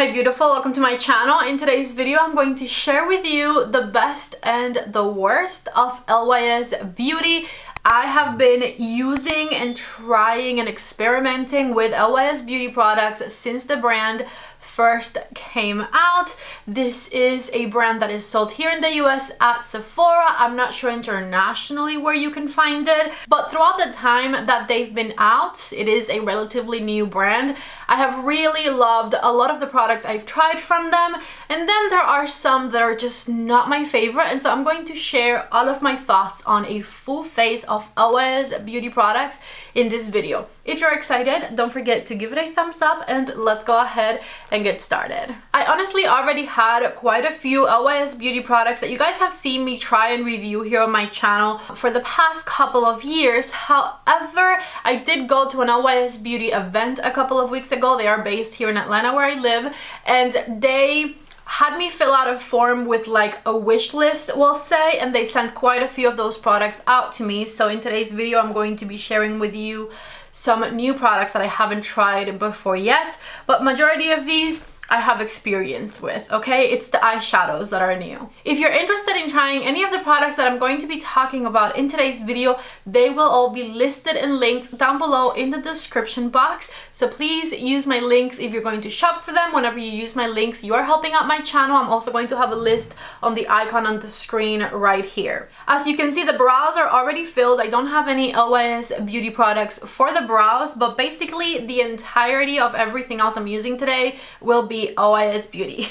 Hi beautiful, welcome to my channel. In today's video I'm going to share with you the best and the worst of Lys Beauty. I have been using and trying and experimenting with Lys Beauty products since the brand first came out. This is a brand that is sold here in the US at Sephora. I'm not sure internationally where you can find it, but throughout the time that they've been out, it is a relatively new brand. I have really loved a lot of the products I've tried from them, and then there are some that are just not my favorite, and so I'm going to share all of my thoughts on a full face of Lys Beauty products in this video. If you're excited, don't forget to give it a thumbs up and let's go ahead and get started. I honestly already had quite a few Lys Beauty products that you guys have seen me try and review here on my channel for the past couple of years. However, I did go to an Lys Beauty event a couple of weeks ago. They are based here in Atlanta where I live, and they had me fill out a form with like a wish list, we'll say, and they sent quite a few of those products out to me. So in today's video I'm going to be sharing with you some new products that I haven't tried before yet, but majority of these I have experience with, okay? It's the eyeshadows that are new. If you're interested in trying any of the products that I'm going to be talking about in today's video, they will all be listed and linked down below in the description box. So please use my links if you're going to shop for them. Whenever you use my links, you are helping out my channel. I'm also going to have a list on the icon on the screen right here. As you can see, the brows are already filled. I don't have any Lys Beauty products for the brows, but basically the entirety of everything else I'm using today will be Lys Beauty.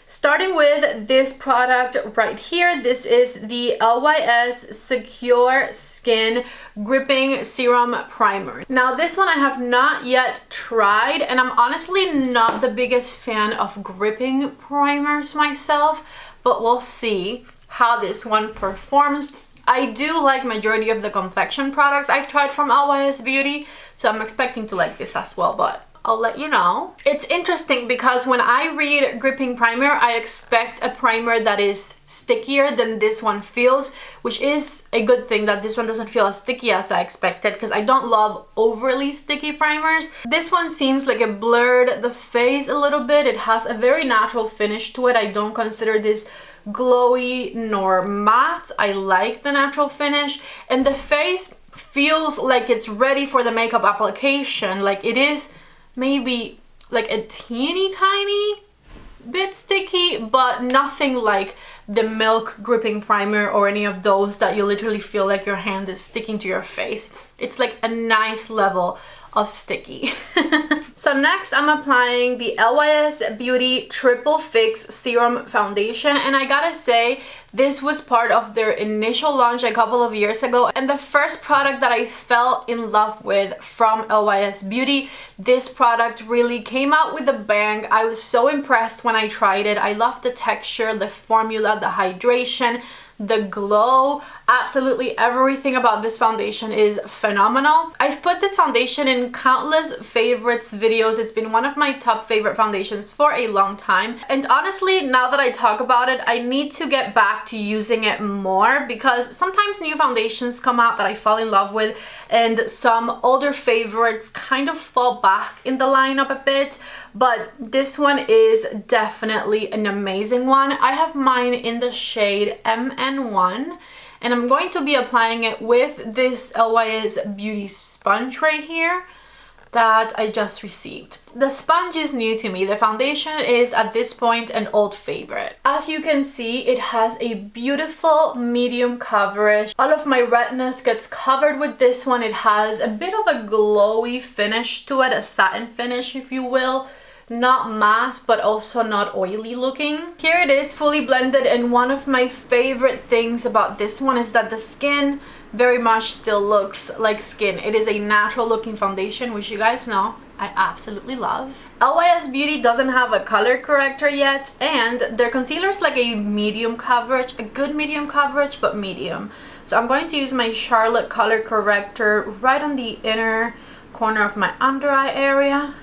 Starting with this product right here, this is the Lys Secure Skin Gripping Serum Primer. Now this one I have not yet tried, and I'm honestly not the biggest fan of gripping primers myself, but we'll see how this one performs. I do like majority of the Complexion products I've tried from Lys Beauty, so I'm expecting to like this as well, but I'll let you know. It's interesting because when I read gripping primer, I expect a primer that is stickier than this one feels, which is a good thing that this one doesn't feel as sticky as I expected, because I don't love overly sticky primers. This one seems like it blurred the face a little bit. It has a very natural finish to it. I don't consider this glowy nor matte. I like the natural finish, and the face feels like it's ready for the makeup application. Like it is maybe like a teeny tiny bit sticky, but nothing like the Milk gripping primer or any of those that you literally feel like your hand is sticking to your face. It's like a nice level of sticky. So next I'm applying the Lys Beauty Triple Fix Serum Foundation, and I gotta say this was part of their initial launch a couple of years ago, and the first product that I fell in love with from Lys Beauty. This product really came out with a bang. I was so impressed when I tried it. I love the texture, the formula, the hydration, the glow. Absolutely everything about this foundation is phenomenal. I've put this foundation in countless favorites videos. It's been one of my top favorite foundations for a long time, and honestly now that I talk about it, I need to get back to using it more, because sometimes new foundations come out that I fall in love with and some older favorites kind of fall back in the lineup a bit, but this one is definitely an amazing one. I have mine in the shade MN1, and I'm going to be applying it with this Lys Beauty sponge right here that I just received. The sponge is new to me. The foundation is at this point an old favorite. As you can see, it has a beautiful medium coverage. All of my redness gets covered with this one. It has a bit of a glowy finish to it, a satin finish if you will. Not matte, but also not oily looking. Here it is fully blended, and one of my favorite things about this one is that the skin very much still looks like skin. It is a natural looking foundation, which you guys know I absolutely love. Lys Beauty doesn't have a color corrector yet, and their concealer is like a medium coverage, a good medium coverage, but medium. So I'm going to use my Charlotte color corrector right on the inner corner of my under eye area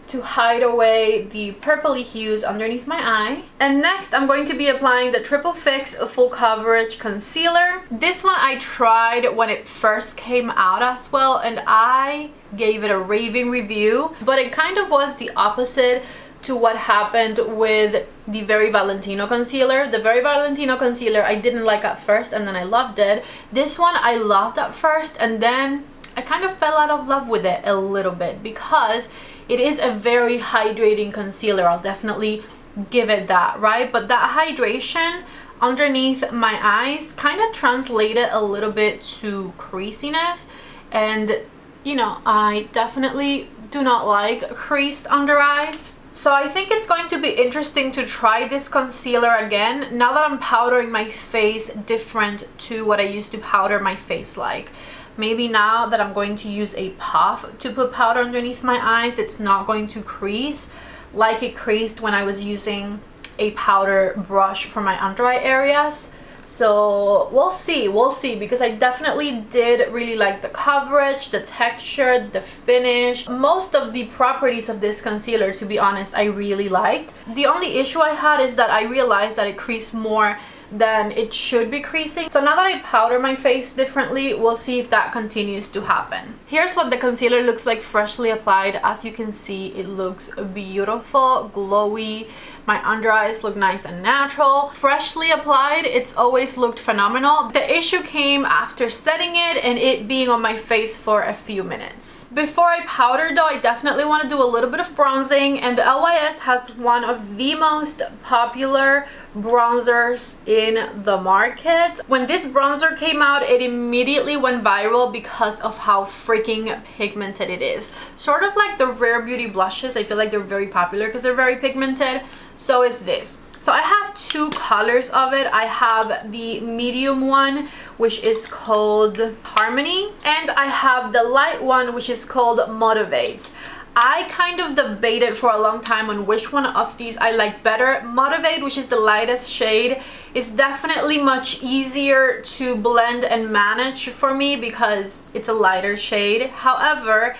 to hide away the purpley hues underneath my eye. And next I'm going to be applying the Triple Fix Full Coverage Concealer. This one I tried when it first came out as well, and I gave it a raving review, but it kind of was the opposite to what happened with the Very Valentino concealer. The Very Valentino concealer I didn't like at first, and then I loved it. This one I loved at first, and then I kind of fell out of love with it a little bit because it is a very hydrating concealer. I'll definitely give it that, right? But that hydration underneath my eyes kind of translated a little bit to creasiness, and you know, I definitely do not like creased under eyes. So I think it's going to be interesting to try this concealer again now that I'm powdering my face different to what I used to powder my face like. Maybe now that I'm going to use a puff to put powder underneath my eyes, it's not going to crease like it creased when I was using a powder brush for my under eye areas. So we'll see, because I definitely did really like the coverage, the texture, the finish. Most of the properties of this concealer, to be honest, I really liked. The only issue I had is that I realized that it creased more than it should be creasing. So now that I powder my face differently, we'll see if that continues to happen. Here's what the concealer looks like freshly applied. As you can see, it looks beautiful, glowy. My under eyes look nice and natural. Freshly applied, it's always looked phenomenal. The issue came after setting it and it being on my face for a few minutes. Before I powder though, I definitely want to do a little bit of bronzing, and LYS has one of the most popular bronzers in the market. When this bronzer came out, it immediately went viral because of how freaking pigmented it is. Sort of like the Rare Beauty blushes. I feel like they're very popular because they're very pigmented. So is this. So I have two colors of it. I have the medium one, which is called Harmony, and I have the light one, which is called Motivate. I kind of debated for a long time on which one of these I like better. Motivate, which is the lightest shade, is definitely much easier to blend and manage for me because it's a lighter shade. However,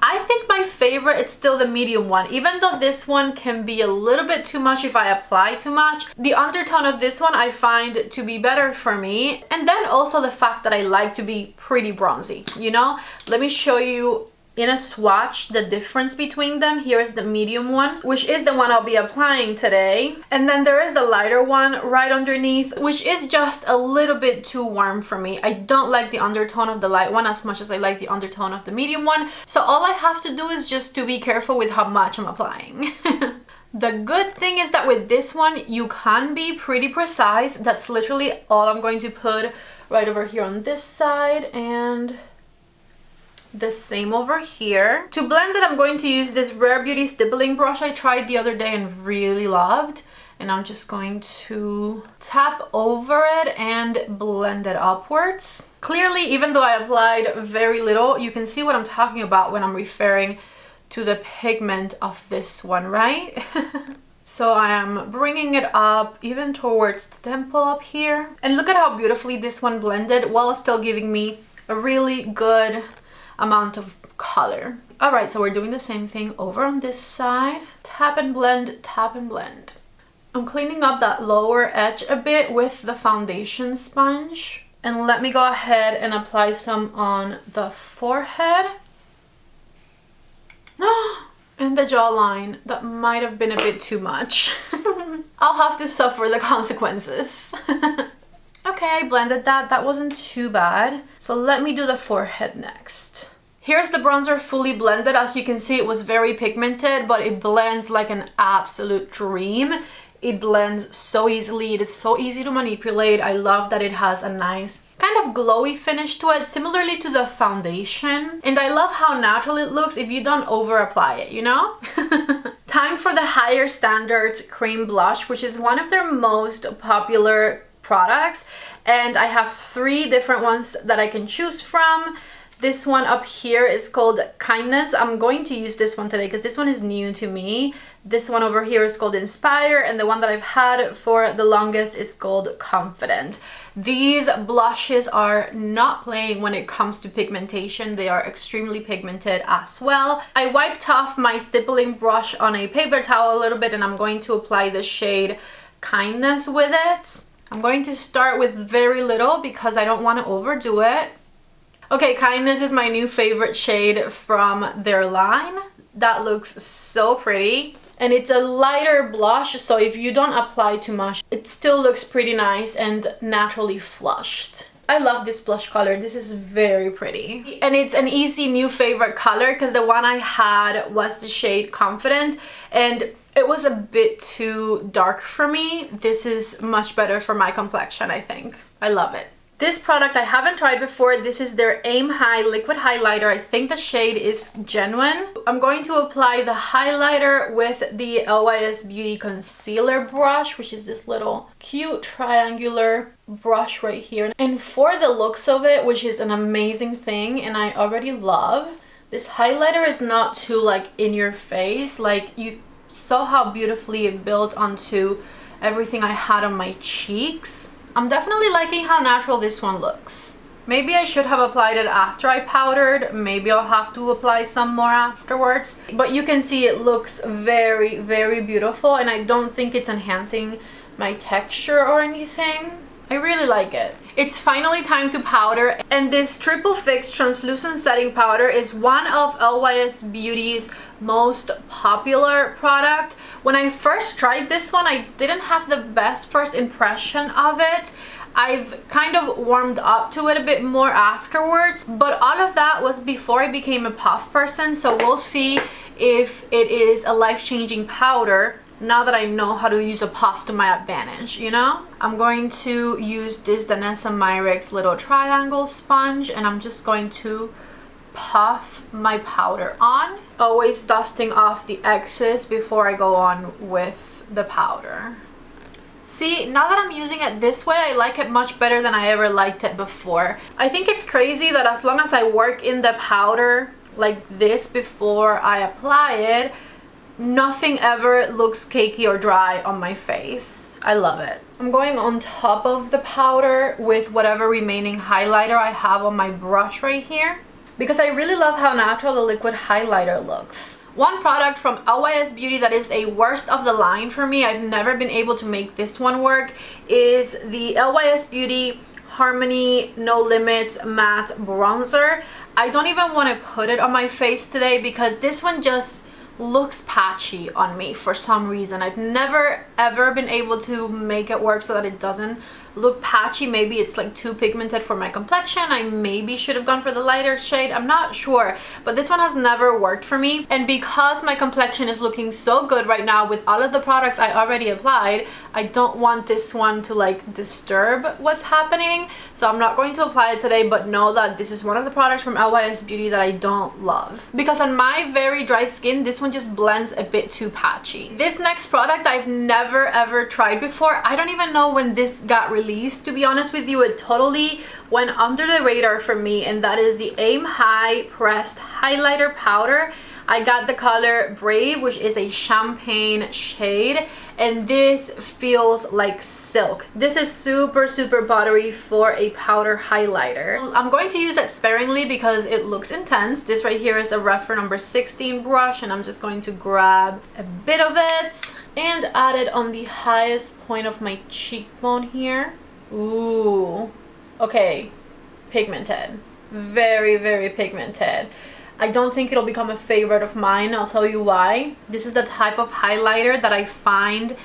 I think my favorite is still the medium one, even though this one can be a little bit too much if I apply too much. The undertone of this one I find to be better for me, and then also the fact that I like to be pretty bronzy, you know? Let me show you in a swatch the difference between them. Here is the medium one, which is the one I'll be applying today, and then there is the lighter one right underneath, which is just a little bit too warm for me. I don't like the undertone of the light one as much as I like the undertone of the medium one, so all I have to do is just to be careful with how much I'm applying. The good thing is that with this one you can be pretty precise. That's literally all I'm going to put right over here on this side, and the same over here. To blend it, I'm going to use this Rare Beauty stippling brush I tried the other day and really loved, and I'm just going to tap over it and blend it upwards. Clearly, even though I applied very little, you can see what I'm talking about when I'm referring to the pigment of this one, right? So I am bringing it up even towards the temple up here, and look at how beautifully this one blended while still giving me a really good amount of color. All right, so we're doing the same thing over on this side. Tap and blend, tap and blend. I'm cleaning up that lower edge a bit with the foundation sponge, and let me go ahead and apply some on the forehead and the jawline. That might have been a bit too much. I'll have to suffer the consequences. Okay, I blended that. That wasn't too bad. So let me do the forehead next. Here's the bronzer fully blended. As you can see, it was very pigmented, but it blends like an absolute dream. It blends so easily. It is so easy to manipulate. I love that it has a nice kind of glowy finish to it, similarly to the foundation. And I love how natural it looks if you don't over apply it, you know? Time for the Higher Standards Cream Blush, which is one of their most popular products, and I have 3 different ones that I can choose from. This one up here is called Kindness. I'm going to use this one today because this one is new to me. This one over here is called Inspire, and the one that I've had for the longest is called Confident. These blushes are not playing when it comes to pigmentation. They are extremely pigmented as well. I wiped off my stippling brush on a paper towel a little bit, and I'm going to apply the shade Kindness with it. I'm going to start with very little because I don't want to overdo it. Okay, Kindness is my new favorite shade from their line. That looks so pretty. And it's a lighter blush, so if you don't apply too much, it still looks pretty nice and naturally flushed. I love this blush color. This is very pretty. And it's an easy new favorite color because the one I had was the shade Confidence, and it was a bit too dark for me. This is much better for my complexion, I think. I love it. This product I haven't tried before. This is their Aim High liquid highlighter. I think the shade is Genuine. I'm going to apply the highlighter with the Lys Beauty concealer brush, which is this little cute triangular brush right here. And for the looks of it, which is an amazing thing and I already love, this highlighter is not too like in your face. Like, you saw how beautifully it built onto everything I had on my cheeks. I'm definitely liking how natural this one looks. Maybe I should have applied it after I powdered. Maybe I'll have to apply some more afterwards. But you can see it looks very, very beautiful, and I don't think it's enhancing my texture or anything. I really like it. It's finally time to powder, and this Triple Fix Translucent Setting Powder is one of Lys Beauty's most popular product. When I first tried this one, I didn't have the best first impression of it. I've kind of warmed up to it a bit more afterwards, but all of that was before I became a puff person, so we'll see if it is a life-changing powder now that I know how to use a puff to my advantage, you know? I'm going to use this Danessa Myricks little triangle sponge, and I'm just going to puff my powder on, always dusting off the excess before I go on with the powder. See, now that I'm using it this way, I like it much better than I ever liked it before. I think it's crazy that as long as I work in the powder like this before I apply it, nothing ever looks cakey or dry on my face. I love it. I'm going on top of the powder with whatever remaining highlighter I have on my brush right here, because I really love how natural the liquid highlighter looks. One product from Lys Beauty that is a worst of the line for me, I've never been able to make this one work, is the Lys Beauty Harmony No Limits Matte Bronzer. I don't even want to put it on my face today because this one just looks patchy on me for some reason. I've never ever been able to make it work so that it doesn't look patchy. Maybe it's like too pigmented for my complexion. I maybe should have gone for the lighter shade. I'm not sure, but this one has never worked for me. And because my complexion is looking so good right now with all of the products I already applied, I don't want this one to like disturb what's happening. So I'm not going to apply it today, but know that this is one of the products from Lys Beauty that I don't love. Because on my very dry skin, this one just blends a bit too patchy. This next product I've never ever tried before. I don't even know when this got released, to be honest with you. It totally went under the radar for me, and that is the Aim High Pressed Highlighter Powder. I got the color Brave, which is a champagne shade, and this feels like silk. This is super, super buttery for a powder highlighter. I'm going to use it sparingly because it looks intense. This right here is a Refer number 16 brush, and I'm just going to grab a bit of it and add it on the highest point of my cheekbone here. Ooh, okay, pigmented, very, very pigmented. I don't think it'll become a favorite of mine. I'll tell you why. This is the type of highlighter that I find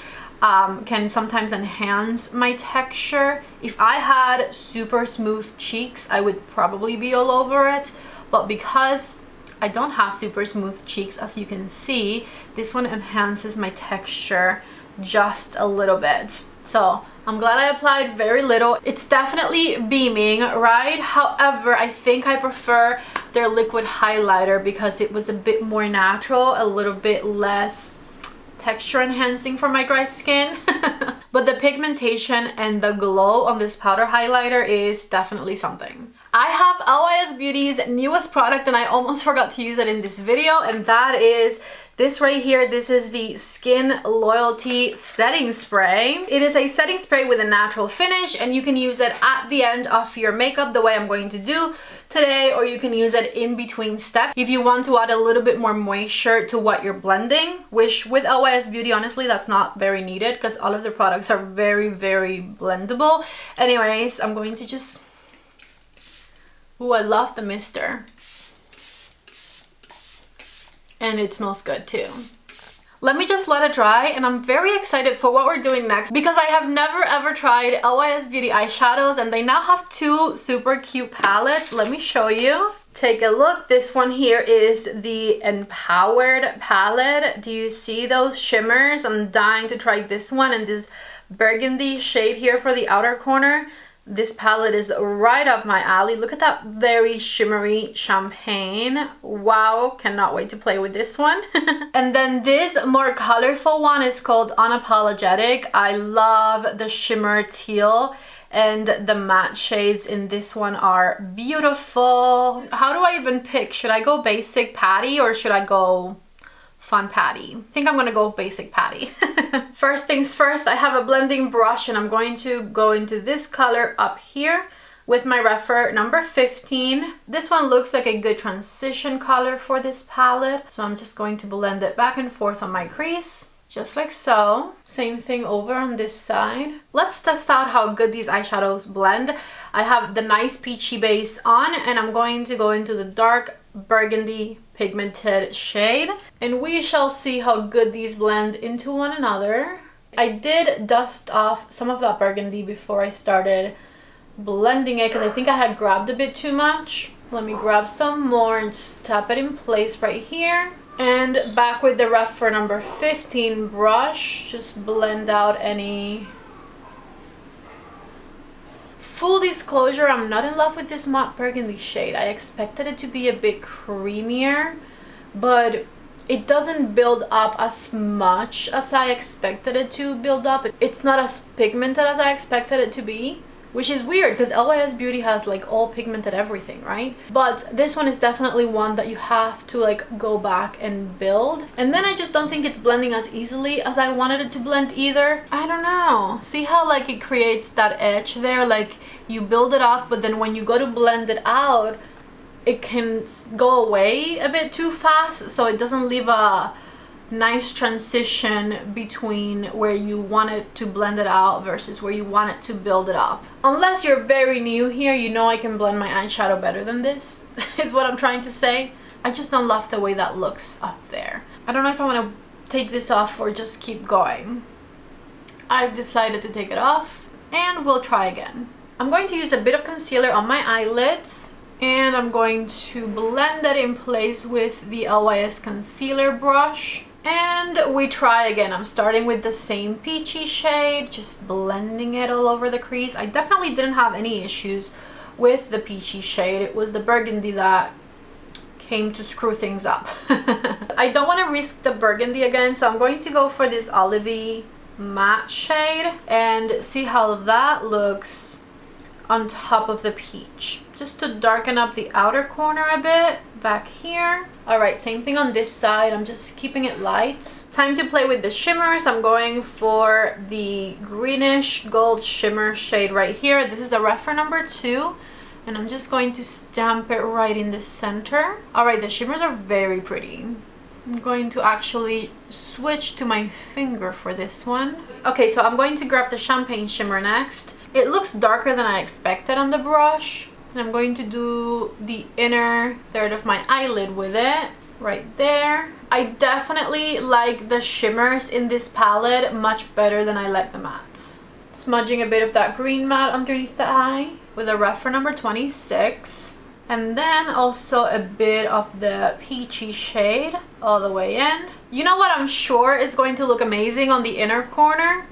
can sometimes enhance my texture. If I had super smooth cheeks, I would probably be all over it. But because I don't have super smooth cheeks, as you can see, this one enhances my texture just a little bit. So I'm glad I applied very little. It's definitely beaming, right? However, I think I prefer their liquid highlighter because it was a bit more natural, a little bit less texture enhancing for my dry skin. But the pigmentation and the glow on this powder highlighter is definitely something. I have Lys Beauty's newest product, and I almost forgot to use it in this video, and that is this right here. This is the Skin Loyalty Setting Spray. It is a setting spray with a natural finish, and you can use it at the end of your makeup the way I'm going to do today, or you can use it in between steps if you want to add a little bit more moisture to what you're blending, which with Lys Beauty, honestly, that's not very needed because all of the products are very, very blendable. Anyways, I'm going to just... Ooh, I love the mister. And it smells good too. Let me just let it dry, and I'm very excited for what we're doing next because I have never ever tried Lys Beauty eyeshadows, and they now have two super cute palettes. Let me show you. Take a look. This one here is the Empowered palette. Do you see those shimmers? I'm dying to try this one, and this burgundy shade here for the outer corner. This palette is right up my alley. Look at that very shimmery champagne. Wow, cannot wait to play with this one. And then this more colorful one is called Unapologetic. I love the shimmer teal, and the matte shades in this one are beautiful. How do I even pick? Should I go basic patty or should I go fun patty? I think I'm gonna go basic patty. First things first, I have a blending brush, and I'm going to go into this color up here with my Refer number 15. This one looks like a good transition color for this palette, so I'm just going to blend it back and forth on my crease, just like so. Same thing over on this side. Let's test out how good these eyeshadows blend. I have the nice peachy base on, and I'm going to go into the dark burgundy pigmented shade, and we shall see how good these blend into one another. I did dust off some of that burgundy before I started blending it because I think I had grabbed a bit too much. Let me grab some more and just tap it in place right here. And back with the Refer number 15 brush, just blend out any... Full disclosure, I'm not in love with this matte burgundy shade. I expected it to be a bit creamier, but it doesn't build up as much as I expected it to build up. It's not as pigmented as I expected it to be, which is weird because Lys Beauty has like all pigmented everything, right? But this one is definitely one that you have to like go back and build. And then I just don't think it's blending as easily as I wanted it to blend either. I don't know. See how like it creates that edge there? Like you build it up, but then when you go to blend it out, it can go away a bit too fast, so it doesn't leave a nice transition between where you want it to blend it out versus where you want it to build it up. Unless you're very new here, you know I can blend my eyeshadow better than this, is what I'm trying to say. I just don't love the way that looks up there. I don't know if I want to take this off or just keep going. I've decided to take it off, and we'll try again. I'm going to use a bit of concealer on my eyelids, and I'm going to blend that in place with the Lys concealer brush. And we try again. I'm starting with the same peachy shade, just blending it all over the crease. I definitely didn't have any issues with the peachy shade. It was the burgundy that came to screw things up. I don't want to risk the burgundy again, so I'm going to go for this olivey matte shade and see how that looks on top of the peach, just to darken up the outer corner a bit back here. All right, same thing on this side. I'm just keeping it light. Time to play with the shimmers. I'm going for the greenish gold shimmer shade right here. This is a Refer number 2, and I'm just going to stamp it right in the center. All right, the shimmers are very pretty. I'm going to actually switch to my finger for this one. Okay, so I'm going to grab the champagne shimmer next. It looks darker than I expected on the brush, and I'm going to do the inner third of my eyelid with it, right there. I definitely like the shimmers in this palette much better than I like the mattes. Smudging a bit of that green matte underneath the eye with a Refer number 26. And then also a bit of the peachy shade all the way in. You know what I'm sure is going to look amazing on the inner corner?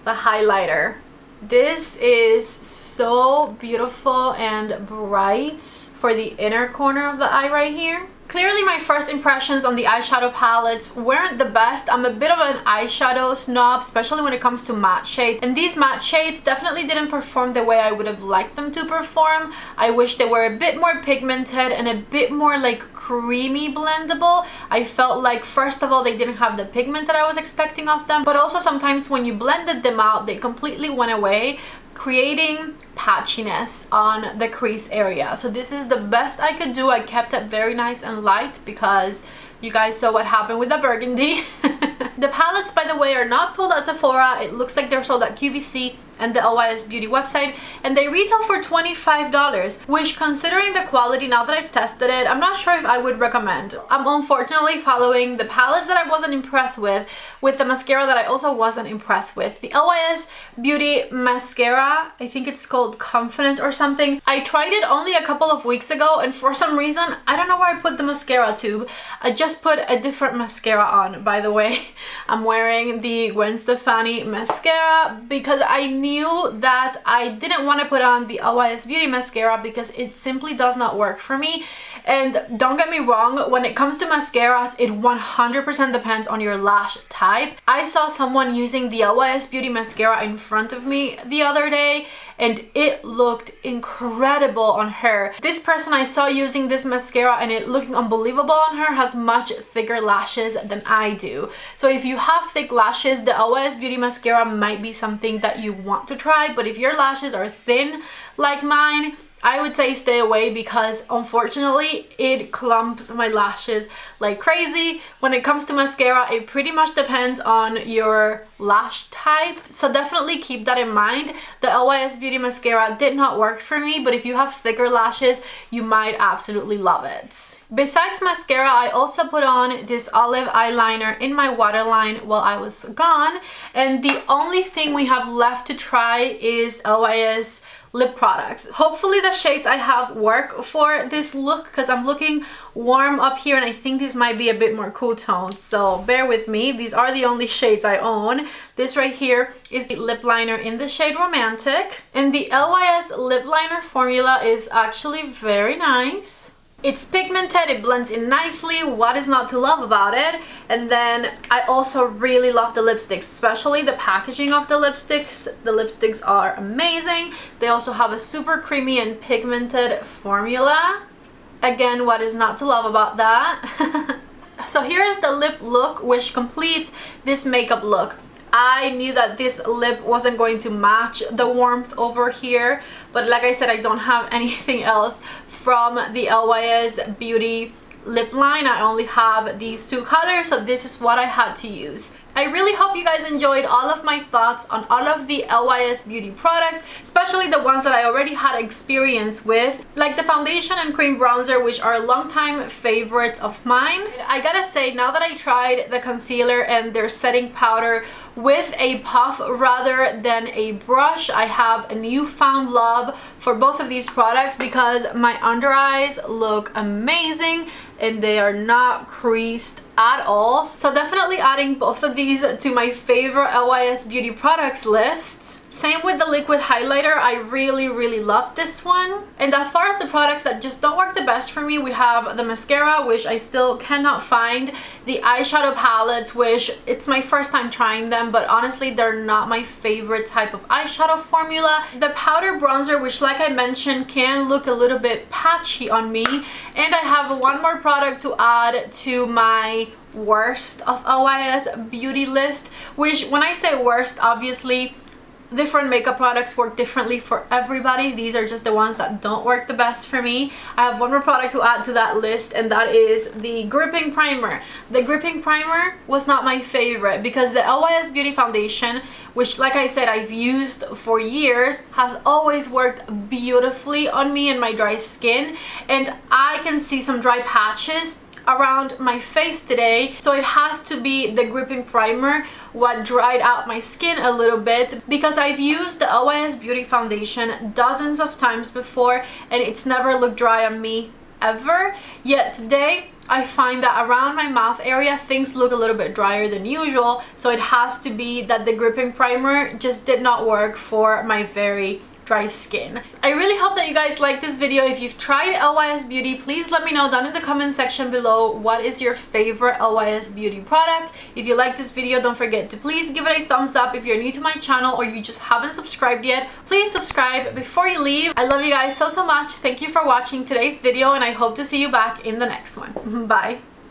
The highlighter. This is so beautiful and bright for the inner corner of the eye right here. Clearly my first impressions on the eyeshadow palettes weren't the best. I'm a bit of an eyeshadow snob, especially when it comes to matte shades. And these matte shades definitely didn't perform the way I would have liked them to perform. I wish they were a bit more pigmented and a bit more like creamy blendable. I felt like first of all they didn't have the pigment that I was expecting of them, but also sometimes when you blended them out they completely went away, creating patchiness on the crease area. So this is the best I could do. I kept it very nice and light because you guys saw what happened with the burgundy. The palettes, by the way, are not sold at Sephora. It looks like they're sold at QVC and the LYS Beauty website, and they retail for $25, which, considering the quality now that I've tested it, I'm not sure if I would recommend. I'm unfortunately following the palettes that I wasn't impressed with the mascara that I also wasn't impressed with. The LYS Beauty mascara, I think it's called Confident or something. I tried it only a couple of weeks ago, and for some reason, I don't know where I put the mascara tube. I just put a different mascara on, by the way. I'm wearing the Gwen Stefani mascara because I knew that I didn't want to put on the LYS Beauty mascara because it simply does not work for me. And don't get me wrong, when it comes to mascaras, it 100% depends on your lash type. I saw someone using the LYS Beauty mascara in front of me the other day, and it looked incredible on her. This person I saw using this mascara and it looking unbelievable on her has much thicker lashes than I do. So if you have thick lashes, the LYS Beauty mascara might be something that you want to try, but if your lashes are thin like mine, I would say stay away because unfortunately it clumps my lashes like crazy. When it comes to mascara, it pretty much depends on your lash type, so definitely keep that in mind. The LYS Beauty mascara did not work for me, but if you have thicker lashes, you might absolutely love it. Besides mascara, I also put on this olive eyeliner in my waterline while I was gone, and the only thing we have left to try is LYS lip products. Hopefully the shades I have work for this look because I'm looking warm up here and I think these might be a bit more cool toned, so bear with me. These are the only shades I own. This right here is the lip liner in the shade Romantic, and the LYS lip liner formula is actually very nice. It's pigmented, it blends in nicely. What is not to love about it? And then I also really love the lipsticks, especially the packaging of the lipsticks. The lipsticks are amazing. They also have a super creamy and pigmented formula. Again, what is not to love about that? So here is the lip look, which completes this makeup look. I knew that this lip wasn't going to match the warmth over here, but like I said, I don't have anything else from the LYS Beauty lip line. I only have these two colors, so this is what I had to use. I really hope you guys enjoyed all of my thoughts on all of the LYS Beauty products, especially the ones that I already had experience with, like the foundation and cream bronzer, which are longtime favorites of mine. I gotta say, now that I tried the concealer and their setting powder with a puff rather than a brush, I have a newfound love for both of these products because my under eyes look amazing and they are not creased at all. So definitely adding both of these to my favorite LYS Beauty products list. Same with the liquid highlighter. I really love this one. And as far as the products that just don't work the best for me, we have the mascara, which I still cannot find, the eyeshadow palettes, which it's my first time trying them, but honestly they're not my favorite type of eyeshadow formula, the powder bronzer, which like I mentioned can look a little bit patchy on me, and I have one more product to add to my worst of LYS Beauty list, which when I say worst, obviously different makeup products work differently for everybody. These are just the ones that don't work the best for me. I have one more product to add to that list, and that is the gripping primer. The gripping primer was not my favorite because the LYS Beauty foundation, which like I said I've used for years, has always worked beautifully on me and my dry skin, and I can see some dry patches around my face today, so it has to be the gripping primer what dried out my skin a little bit, because I've used the LYS Beauty foundation dozens of times before and it's never looked dry on me ever. Yet today I find that around my mouth area things look a little bit drier than usual, so it has to be that the gripping primer just did not work for my very dry skin. I really hope that you guys like this video. If you've tried LYS Beauty, please let me know down in the comment section below what is your favorite LYS Beauty product. If you like this video, don't forget to please give it a thumbs up. If you're new to my channel or you just haven't subscribed yet, please subscribe before you leave. I love you guys so much. Thank you for watching today's video and I hope to see you back in the next one. Bye.